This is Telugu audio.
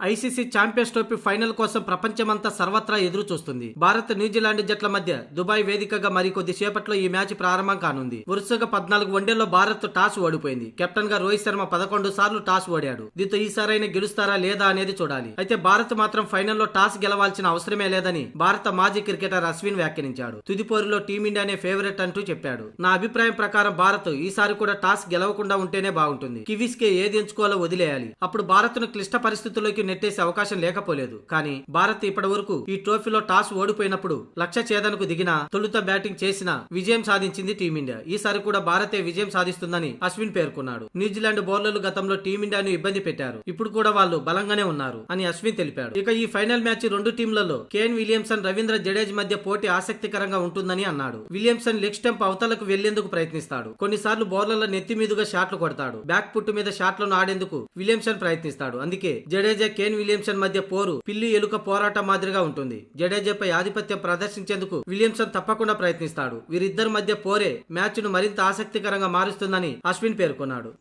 ఐసీసీ ఛాంపియన్స్ ట్రోఫీ ఫైనల్ కోసం ప్రపంచమంతా సర్వత్రా ఎదురు చూస్తుంది. భారత్ న్యూజిలాండ్ జట్ల మధ్య దుబాయ్ వేదికగా మరికొద్ది సేపట్లో ఈ మ్యాచ్ ప్రారంభం కానుంది. వరుసగా 14 వన్డేల్లో భారత్ టాస్ ఓడిపోయింది. కెప్టెన్ గా రోహిత్ శర్మ 11 సార్లు టాస్ ఓడాడు. దీంతో ఈసారైనా గెలుస్తారా లేదా అనేది చూడాలి. అయితే భారత్ మాత్రం ఫైనల్లో టాస్ గెలవాల్సిన అవసరమే లేదని భారత మాజీ క్రికెటర్ అశ్విన్ వ్యాఖ్యానించాడు. తుది పోరులో టీమిండియానే ఫేవరెట్ అంటూ చెప్పాడు. నా అభిప్రాయం ప్రకారం భారత్ ఈసారి కూడా టాస్ గెలవకుండా ఉంటేనే బాగుంటుంది. కివీస్ కే ఏది ఎంచుకోవాలో వదిలేయాలి. అప్పుడు భారత్ ను క్లిష్ట పరిస్థితుల్లోకి నెట్టేసే అవకాశం లేకపోలేదు. కానీ భారత్ ఇప్పటి వరకు ఈ ట్రోఫీలో టాస్ ఓడిపోయినప్పుడు లక్ష్య ఛేదనకు దిగిన తొలుత బ్యాటింగ్ చేసిన విజయం సాధించింది టీమిండియా. ఈసారి కూడా భారతే విజయం సాధిస్తుందని అశ్విన్ పేర్కొన్నాడు. న్యూజిలాండ్ బౌలర్లు గతంలో టీమిండియాను ఇబ్బంది పెట్టారు. ఇప్పుడు కూడా వాళ్ళు బలంగానే ఉన్నారు అని అశ్విన్ తెలిపాడు. ఇక ఈ ఫైనల్ మ్యాచ్ రెండు టీంలలో కేన్ విలియమ్సన్, రవీంద్ర జడేజా మధ్య పోటీ ఆసక్తికరంగా ఉంటుందని అన్నాడు. విలియమ్సన్ లెగ్ స్టంప్ అవతలకు వెళ్లేందుకు ప్రయత్నిస్తాడు. కొన్నిసార్లు బౌలర్ల నెత్తి మీదుగా షాట్లు కొడతాడు. బ్యాక్ పుట్టు మీద షాట్లను ఆడేందుకు విలియమ్సన్ ప్రయత్నిస్తాడు. అందుకే జడేజా, కేన్ విలియమ్సన్ మధ్య పోరు పిల్లి ఎలుక పోరాటం మాదిరిగా ఉంటుంది. జడేజాపై ఆధిపత్యం ప్రదర్శించేందుకు విలియమ్సన్ తప్పకుండా ప్రయత్నిస్తాడు. వీరిద్దరి మధ్య పోరే మ్యాచ్ ను మరింత ఆసక్తికరంగా మారుస్తుందని అశ్విన్ పేర్కొన్నాడు.